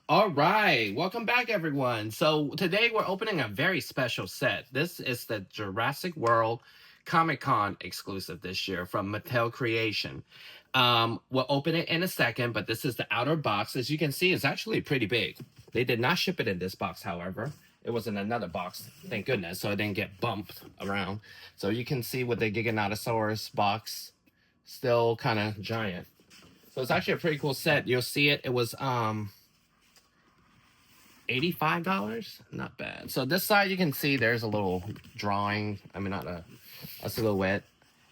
All right, welcome back, everyone. So today we're opening a very special set. This is the Jurassic World Comic Con exclusive this year from Mattel Creation. We'll open it in a second, but this is the outer box. As you can see, it's actually pretty big. They did not ship it in this box, however. It was in another box, thank goodness, so it didn't get bumped around. So you can see with the Giganotosaurus box, still kind of giant. So it's actually a pretty cool set. You'll see it. It was $85. Not bad. So this side you can see there's a little drawing. I mean, not a silhouette.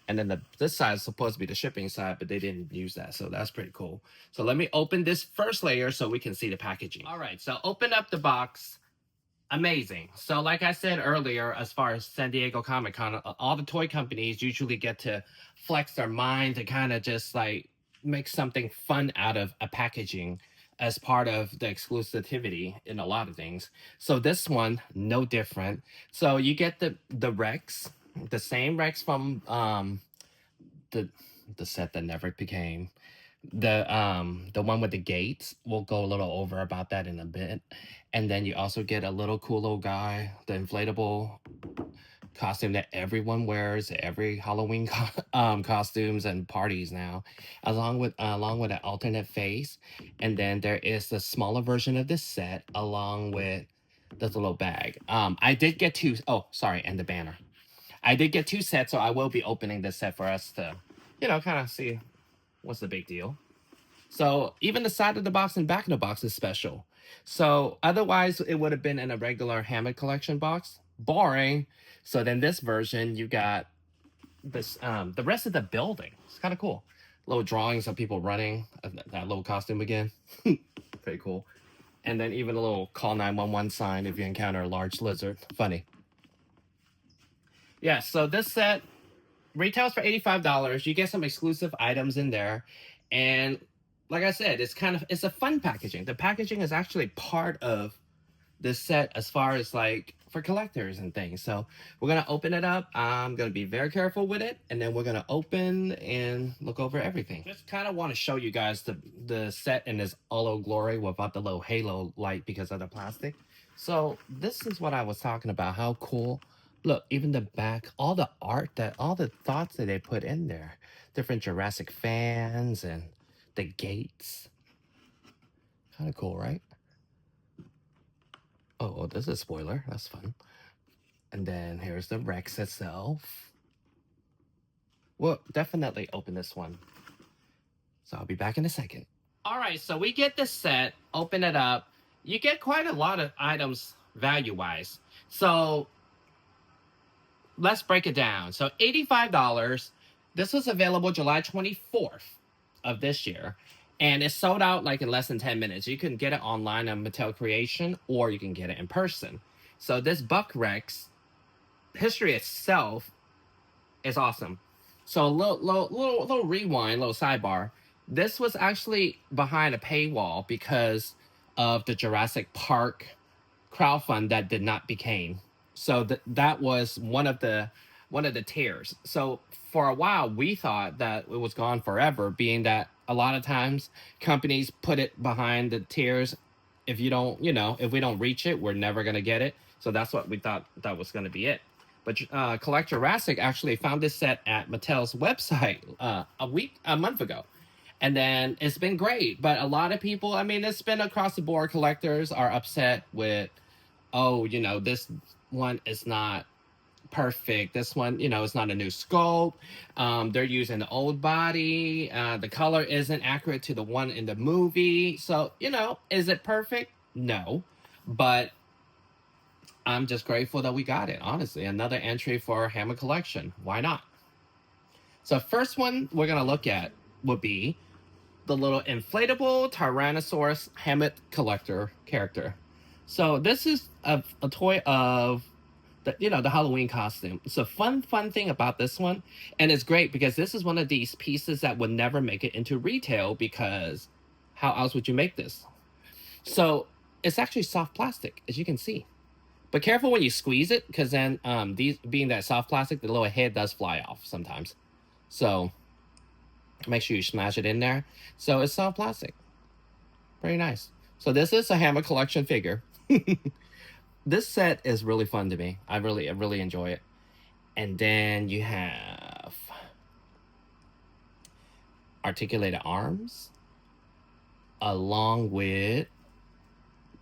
And then this side is supposed to be the shipping side, but they didn't use that. So that's pretty cool. So let me open this first layer so we can see the packaging. All right, so open up the box. Amazing. So like I said earlier, as far as San Diego Comic-Con, all the toy companies usually get to flex their mind to kind of just like make something fun out of a packaging as part of the exclusivity in a lot of things. So this one, no different. So you get the Rex, the same Rex from the set that never became the one with the gates. We'll go a little over about that in a bit. And then you also get a little cool little guy, the inflatable costume that everyone wears every Halloween costumes and parties now, along with an alternate face. And then there is the smaller version of this set along with this little bag. I did get two. Oh, sorry, and the banner. I did get two sets, so I will be opening this set for us to, kind of see what's the big deal. So even the side of the box and back of the box is special. So otherwise, it would have been in a regular Hammond Collection box. Boring. So then this version, you got this the rest of the building. It's kind of cool. Little drawings of people running. That little costume again. Pretty cool. And then even a little call 911 sign if you encounter a large lizard. Funny. Yeah, so this set retails for $85. You get some exclusive items in there. And like I said, it's a fun packaging. The packaging is actually part of this set as far as like for collectors and things. So we're gonna open it up. I'm gonna be very careful with it, and then we're gonna open and look over everything. Just kind of want to show you guys the set in its all glory without the little halo light because of the plastic. So this is what I was talking about. How cool. Look, even the back, all the art all the thoughts that they put in there. Different Jurassic fans and the gates. Kind of cool, right? Oh, this is a spoiler. That's fun. And then here's the Rex itself. We'll definitely open this one. So I'll be back in a second. All right, so we get this set, open it up. You get quite a lot of items value-wise. So let's break it down. So $85. This was available July 24th of this year. And it sold out like in less than 10 minutes. You can get it online on Mattel Creation, or you can get it in person. So this Buck Rex, history itself is awesome. So a little rewind, little sidebar. This was actually behind a paywall because of the Jurassic Park crowdfund that did not became. So that was one of the tiers. So for a while we thought that it was gone forever, being that a lot of times companies put it behind the tiers. If you don't, if we don't reach it, we're never gonna get it. So that's what we thought that was gonna be it. But Collect Jurassic actually found this set at Mattel's website a month ago. And then it's been great. But a lot of people, I mean, it's been across the board. Collectors are upset with, oh, this one is not perfect. This one, it's not a new scope. They're using the old body. The color isn't accurate to the one in the movie. So, is it perfect? No. But I'm just grateful that we got it, honestly. Another entry for Hammond Collection. Why not? So first one we're going to look at would be the little inflatable Tyrannosaurus Hammond collector character. So this is a toy of the Halloween costume. It's a fun thing about this one, and it's great because this is one of these pieces that would never make it into retail, because how else would you make this? So it's actually soft plastic, as you can see. But careful when you squeeze it, because then these being that soft plastic, the little head does fly off sometimes. So make sure you smash it in there. So it's soft plastic. Very nice. So this is a Hammond Collection figure. This set is really fun to me. I really enjoy it. And then you have articulated arms, along with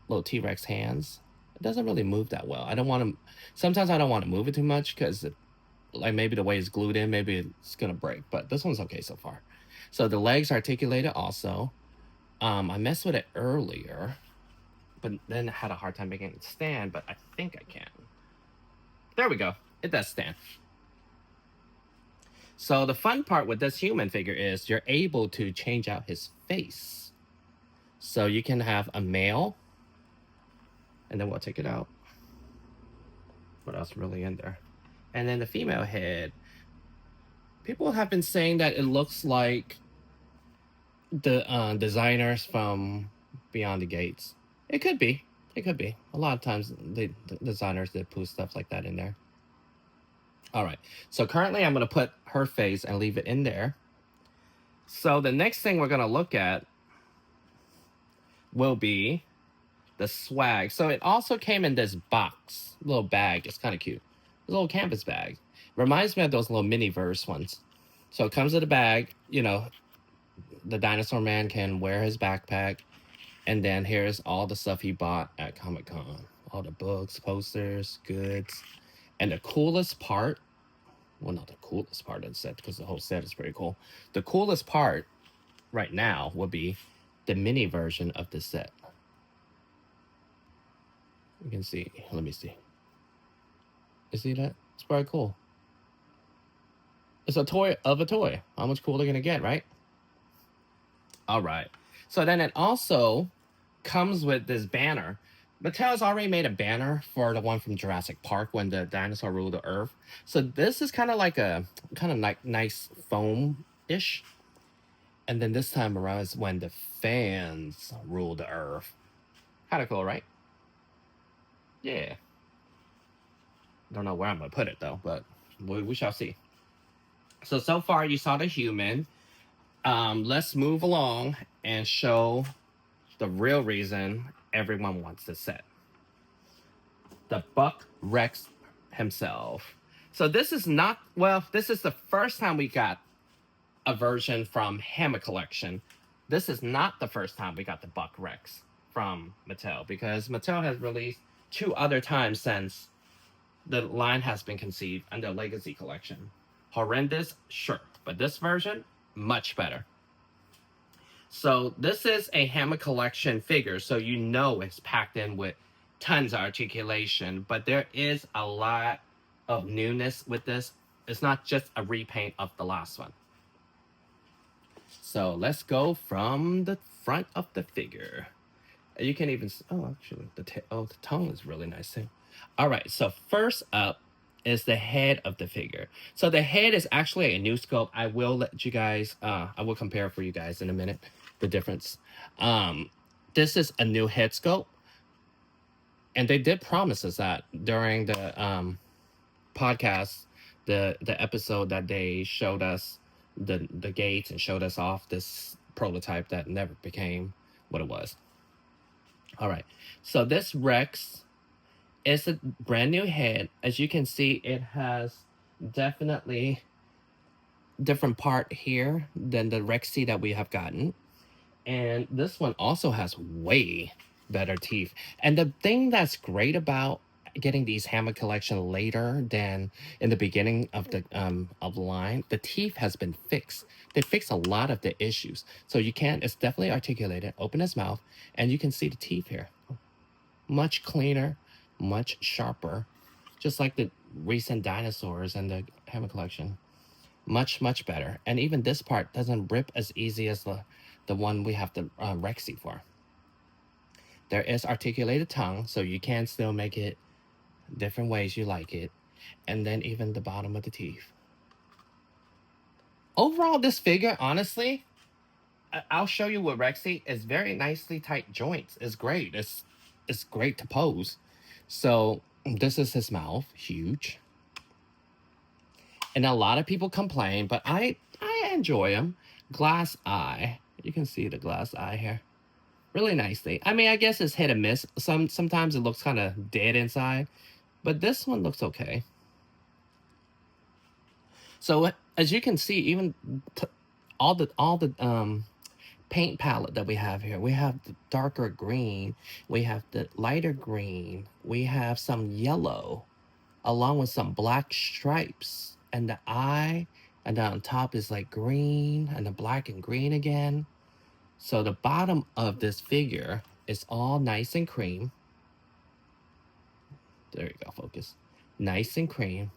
little T-Rex hands. It doesn't really move that well. I don't want to. Sometimes I don't want to move it too much because, like, maybe the way it's glued in, maybe it's gonna break. But this one's okay so far. So the legs articulated also. I messed with it earlier, but then I had a hard time making it stand. But I think I can. There we go. It does stand. So the fun part with this human figure is you're able to change out his face. So you can have a male, and then we'll take it out. What else really in there? And then the female head. People have been saying that it looks like the designers from Beyond the Gates. It could be. It could be. A lot of times the designers did put stuff like that in there. All right. So currently I'm going to put her face and leave it in there. So the next thing we're going to look at will be the swag. So it also came in this box, little bag. It's kind of cute. A little canvas bag. Reminds me of those little mini-verse ones. So it comes in a bag. You know, the dinosaur man can wear his backpack. And then here's all the stuff he bought at Comic-Con. All the books, posters, goods. And the coolest part, well, not the coolest part of the set, because the whole set is pretty cool. The coolest part right now would be the mini version of the set. You can see, let me see. You see that? It's pretty cool. It's a toy of a toy. How much cooler can it get, right? All right. So then it also comes with this banner. Mattel's already made a banner for the one from Jurassic Park when the dinosaur ruled the earth. So this is kind of like a nice foam-ish. And then this time around is when the fans rule the earth. Kind of cool, right? Yeah. Don't know where I'm going to put it, though, but we shall see. So far you saw the human. Let's move along and show the real reason everyone wants this set. The Buck Rex himself. So this is not, well, this is the first time we got a version from Hammond Collection. This is not the first time we got the Buck Rex from Mattel, because Mattel has released 2 other times since the line has been conceived under Legacy Collection. Horrendous, sure, but this version, much better. So this is a Hammond Collection figure, so you know it's packed in with tons of articulation, but there is a lot of newness with this. It's not just a repaint of the last one. So let's go from the front of the figure. You can even, oh, actually, the tongue is really nice too. All right, so first up is the head of the figure. So the head is actually a new sculpt. I will let you guys, I will compare for you guys in a minute, the difference. This is a new head sculpt. And they did promise us that during the podcast, the episode that they showed us the gates and showed us off this prototype that never became what it was. All right, so this Rex is a brand new head. As you can see, it has definitely different part here than the Rexy that we have gotten. And this one also has way better teeth. And the thing that's great about getting these Hammond Collection later than in the beginning of the line, the teeth has been fixed. They fixed a lot of the issues. So you can, it's definitely articulated, open his mouth, and you can see the teeth here. Much cleaner, much sharper, just like the recent dinosaurs and the Hammond Collection. Much better. And even this part doesn't rip as easy as the one we have the Rexy for. There is articulated tongue, so you can still make it different ways you like it. And then even the bottom of the teeth. Overall, this figure, honestly, I'll show you with Rexy, is very nicely tight joints. It's great. It's great to pose. So this is his mouth, huge. And a lot of people complain, but I enjoy him. Glass eye. You can see the glass eye here. really nicely. I mean, I guess it's hit and miss. Sometimes it looks kind of dead inside, but this one looks okay. So as you can see, even all the paint palette that we have here, we have the darker green, we have the lighter green, we have some yellow, along with some black stripes, and the eye, and then on top is like green, and the black and green again. So the bottom of this figure is all nice and cream. There you go, focus. Nice and cream,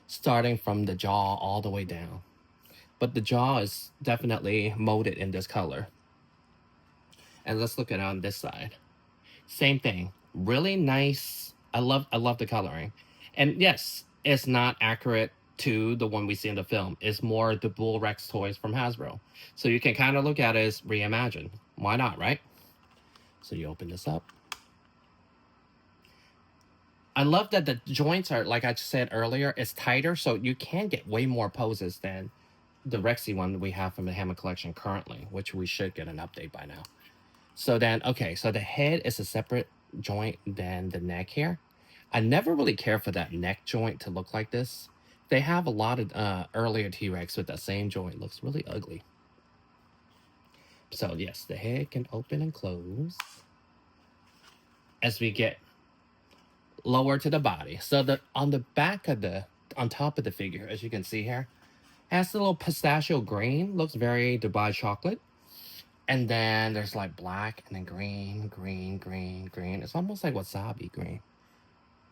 starting from the jaw all the way down. But the jaw is definitely molded in this color. And let's look at it on this side. Same thing. Really nice. I love the coloring. And yes, it's not accurate to the one we see in the film. It's more the Bull Rex toys from Hasbro. So you can kind of look at it as reimagined. Why not, right? So you open this up. I love that the joints are, like I said earlier, it's tighter, so you can get way more poses than the Rexy one we have from the Hammond Collection currently, which we should get an update by now. So then, okay, so the head is a separate joint than the neck here. I never really cared for that neck joint to look like this. They have a lot of earlier T-Rex with that same joint. Looks really ugly. So yes, the head can open and close as we get lower to the body. So the on the back of on top of the figure, as you can see here, has a little pistachio green. Looks very Dubai chocolate. And then there's like black and then green, green, green, green. It's almost like wasabi green.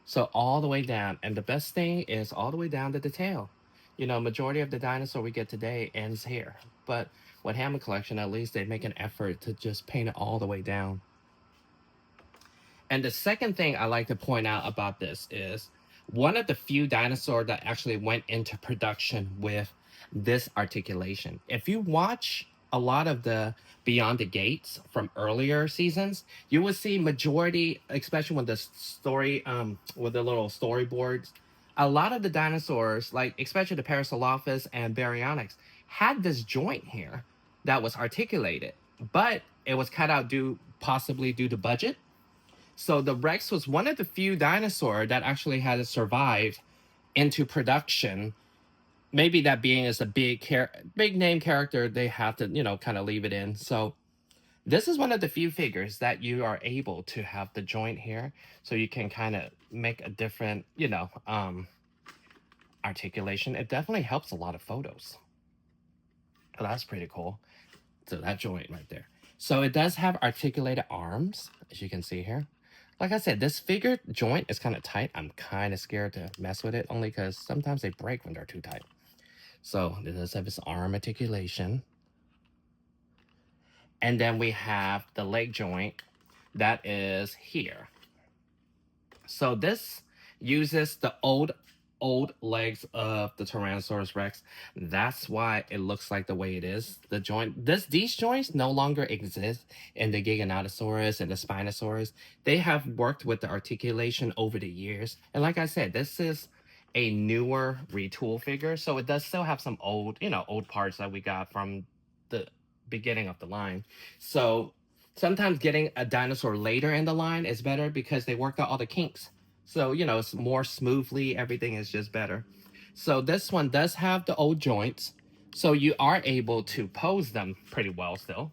So all the way down. And the best thing is all the way down to the tail. You know, majority of the dinosaur we get today ends here. But with Hammond Collection, at least they make an effort to just paint it all the way down. And the second thing I like to point out about this is one of the few dinosaurs that actually went into production with this articulation. If you watch a lot of the Beyond the Gates from earlier seasons, you will see majority, especially with the story, with the little storyboards, a lot of the dinosaurs, like especially the Parasaurolophus and Baryonyx, had this joint here that was articulated, but it was cut out possibly due to budget. So the Rex was one of the few dinosaurs that actually had survived into production. Maybe that being is a big name character, they have to, kind of leave it in. So this is one of the few figures that you are able to have the joint here, so you can kind of make a different, articulation. It definitely helps a lot of photos. So that's pretty cool. So that joint right there. So it does have articulated arms, as you can see here. Like I said, this figure joint is kind of tight. I'm kind of scared to mess with it, only because sometimes they break when they're too tight. So it does have its arm articulation. And then we have the leg joint that is here. So this uses the old legs of the Tyrannosaurus Rex. That's why it looks like the way it is. The joint, these joints no longer exist in the Giganotosaurus and the Spinosaurus. They have worked with the articulation over the years. And like I said, this is a newer retool figure, so it does still have some old parts that we got from the beginning of the line. So sometimes getting a dinosaur later in the line is better because they work out all the kinks. So, it's more smoothly, everything is just better. So this one does have the old joints, so you are able to pose them pretty well still.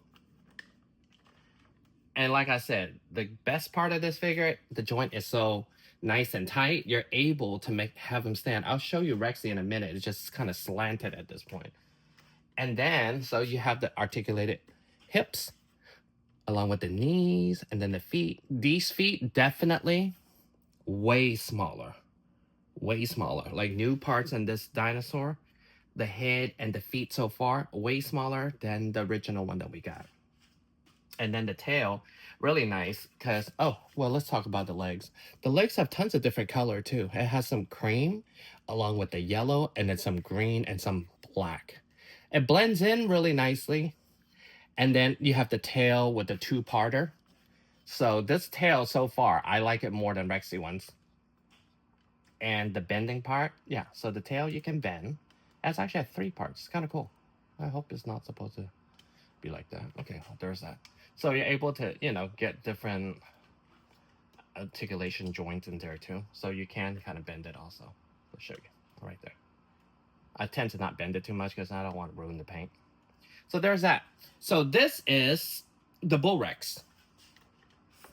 And like I said, the best part of this figure, the joint is so nice and tight, you're able to have him stand. I'll show you Rexy in a minute. It's just kind of slanted at this point. And then, so you have the articulated hips, along with the knees, and then the feet. These feet definitely way smaller. Like new parts in this dinosaur, the head and the feet so far, way smaller than the original one that we got. And then the tail, really nice because, let's talk about the legs. The legs have tons of different color too. It has some cream along with the yellow and then some green and some black. It blends in really nicely. And then you have the tail with the two-parter. So this tail so far, I like it more than Rexy ones. And the bending part, yeah. So the tail you can bend. It's actually 3 parts. It's kind of cool. I hope it's not supposed to be like that. Okay, there's that. So you're able to, you know, get different articulation joints in there too. So you can kind of bend it also. I'll show you right there. I tend to not bend it too much because I don't want to ruin the paint. So there's that. So this is the Bull Rex.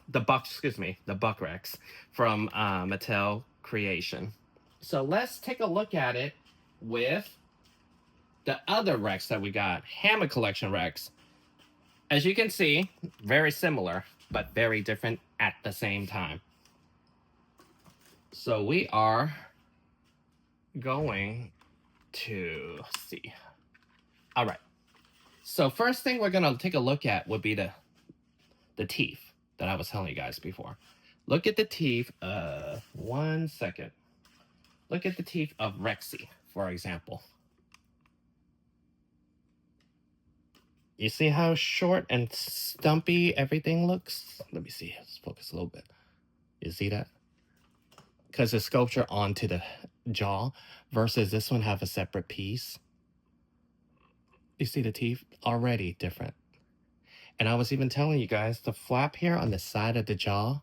The Buck Rex from Mattel Creation. So let's take a look at it with the other Rex that we got, Hammond Collection Rex. As you can see, very similar, but very different at the same time. So we are going to see. All right. So first thing we're gonna take a look at would be the teeth that I was telling you guys before. Look at the teeth. 1 second. Look at the teeth of Rexy, for example. You see how short and stumpy everything looks? Let me see. Let's focus a little bit. You see that? Because the sculpture onto the jaw versus this one have a separate piece. You see the teeth? Already different. And I was even telling you guys, the flap here on the side of the jaw,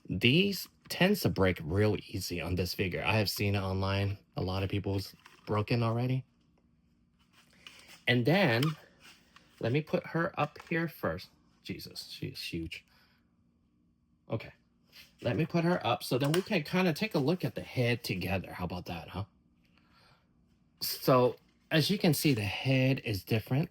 these tends to break real easy on this figure. I have seen it online. A lot of people's broken already. And then, let me put her up here first. Jesus, she's huge. Okay. Let me put her up so then we can kind of take a look at the head together. How about that, huh? So, as you can see, the head is different.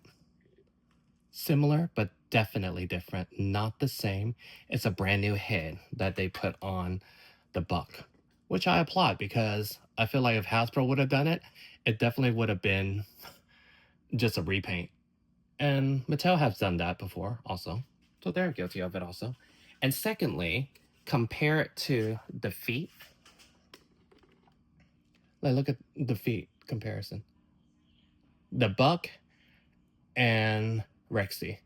Similar, but definitely different. Not the same. It's a brand new head that they put on the Buck, which I applaud because I feel like if Hasbro would have done it, it definitely would have been just a repaint. And Mattel has done that before also. So they're guilty of it also. And secondly, compare it to the feet. Like, look at the feet comparison. The Buck and Rexy.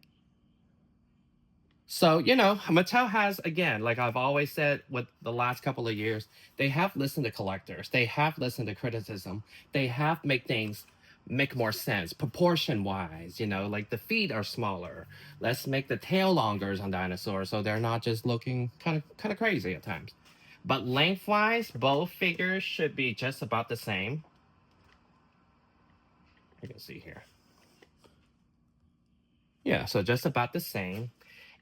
So, you know, Mattel has, again, like I've always said with the last couple of years, they have listened to collectors. They have listened to criticism. They have made things make more sense proportion-wise, you know, like the feet are smaller. Let's make the tail longer on dinosaurs so they're not just looking kind of crazy at times. But lengthwise, both figures should be just about the same. You can see here. Yeah, so just about the same.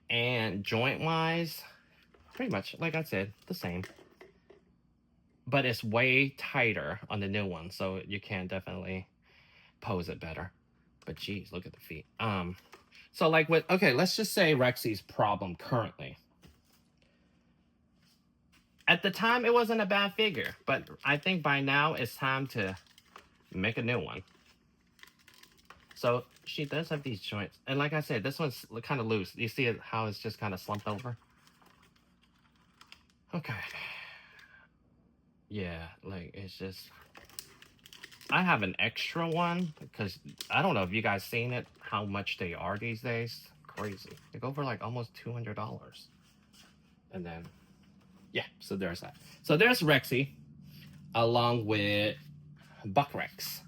And joint-wise, pretty much, like I said, the same. But it's way tighter on the new one, so you can definitely pose it better. But geez, look at the feet. So like with, okay, let's just say Rexy's problem currently. At the time, it wasn't a bad figure, but I think by now it's time to make a new one. So she does have these joints. And like I said, this one's kind of loose. You see how it's just kind of slumped over? Okay. Yeah, like it's just... I have an extra one because I don't know if you guys seen it, how much they are these days. Crazy. They go for like almost $200. And then, yeah, so there's that. So there's Rexy along with Buck Rex.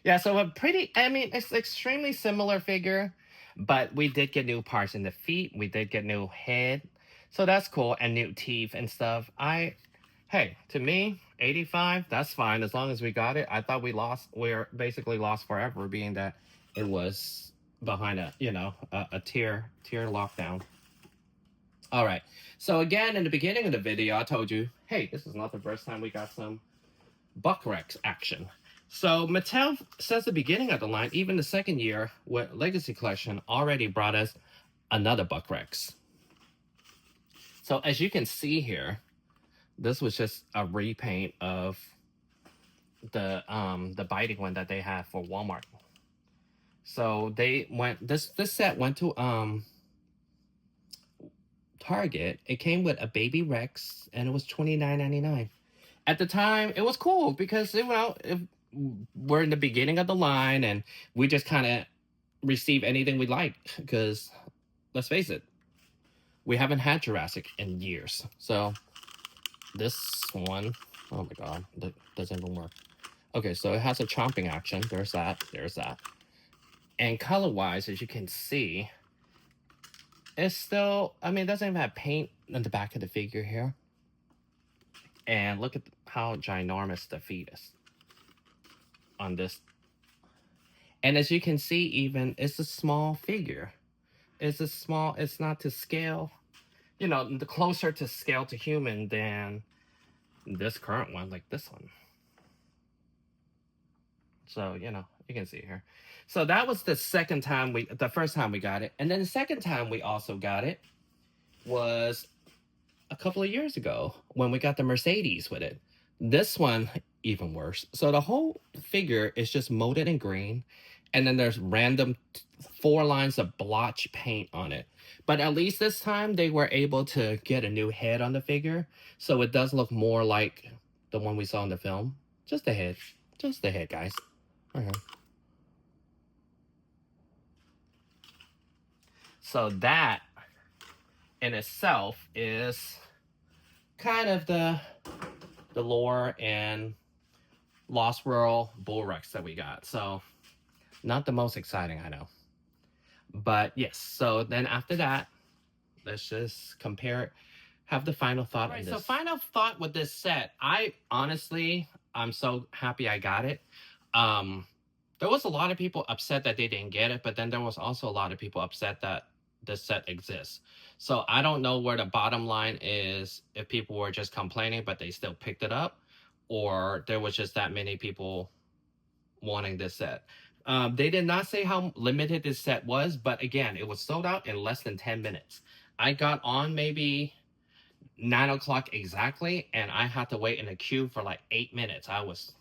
Yeah, so a pretty, I mean, it's extremely similar figure, but we did get new parts in the feet. We did get new head. So that's cool. And new teeth and stuff. Hey, to me, 85, that's fine. As long as we got it. I thought we're basically lost forever, being that it was behind a, you know, a tier lockdown. All right. So again, in the beginning of the video, I told you, hey, this is not the first time we got some Buck Rex action. So Mattel, since the beginning of the line, even the second year with Legacy Collection, already brought us another Buck Rex. So as you can see here, this was just a repaint of the biting one that they had for Walmart. So they went, this set went to Target. It came with a baby Rex and it was $29.99. At the time, it was cool because, you know, we're in the beginning of the line and we just kind of receive anything we like because, let's face it, we haven't had Jurassic in years. So this one, oh my god, that doesn't even work. Okay, so it has a chomping action. There's that. And color-wise, as you can see, it's still, I mean, it doesn't even have paint on the back of the figure here. And look at how ginormous the feet is on this. And as you can see, even, it's a small figure. It's not to scale. You know, the closer to scale to human than this current one, like this one. So, you know, you can see here. So that was the the first time we got it. And then the second time we also got it was a couple of years ago when we got the Mercedes with it. This one, even worse. So the whole figure is just molded in green. And then there's random 4 lines of blotch paint on it. But at least this time they were able to get a new head on the figure. So it does look more like the one we saw in the film. Just the head. Just the head, guys. So that in itself is kind of the lore and Lost World Bull Rex that we got. So not the most exciting, I know. But yes, so then after that, let's just compare it. Have the final thought on this. So final thought with this set. I'm so happy I got it. There was a lot of people upset that they didn't get it, but then there was also a lot of people upset that this set exists. So I don't know where the bottom line is, if people were just complaining but they still picked it up, or there was just that many people wanting this set. They did not say how limited this set was, but again, it was sold out in less than 10 minutes. I got on maybe 9 o'clock exactly, and I had to wait in a queue for like 8 minutes. I was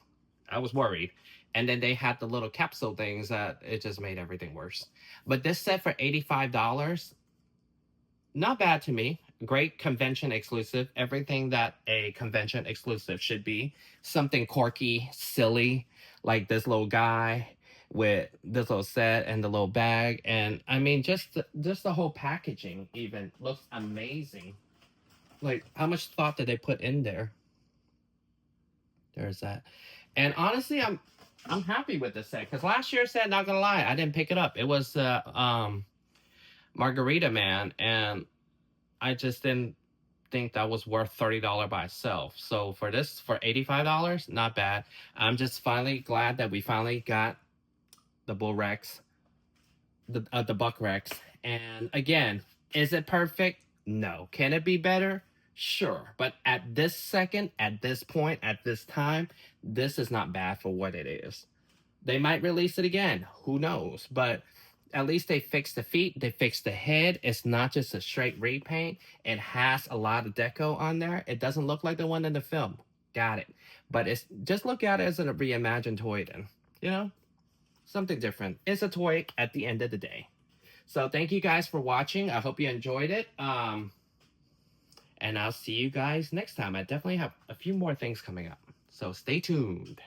worried. And then they had the little capsule things that it just made everything worse. But this set for $85, not bad to me. Great convention exclusive. Everything that a convention exclusive should be. Something quirky, silly, like this little guy with this little set and the little bag. And I mean, just the whole packaging even looks amazing. Like, how much thought did they put in there? There's that. And honestly, I'm happy with this set, because last year's set, not gonna lie, I didn't pick it up. It was Margarita Man, and I just didn't think that was worth $30 by itself. So for this, for $85, not bad. I'm just finally glad that we finally got the Bull Rex, the Buck Rex. And again, is it perfect? No. Can it be better? Sure. But at this second, at this point, at this time, this is not bad for what it is. They might release it again. Who knows? But at least they fixed the feet. They fixed the head. It's not just a straight repaint. It has a lot of deco on there. It doesn't look like the one in the film. Got it. But it's just look at it as a reimagined toy then. You know? Something different. It's a toy at the end of the day. So thank you guys for watching. I hope you enjoyed it. And I'll see you guys next time. I definitely have a few more things coming up. So stay tuned.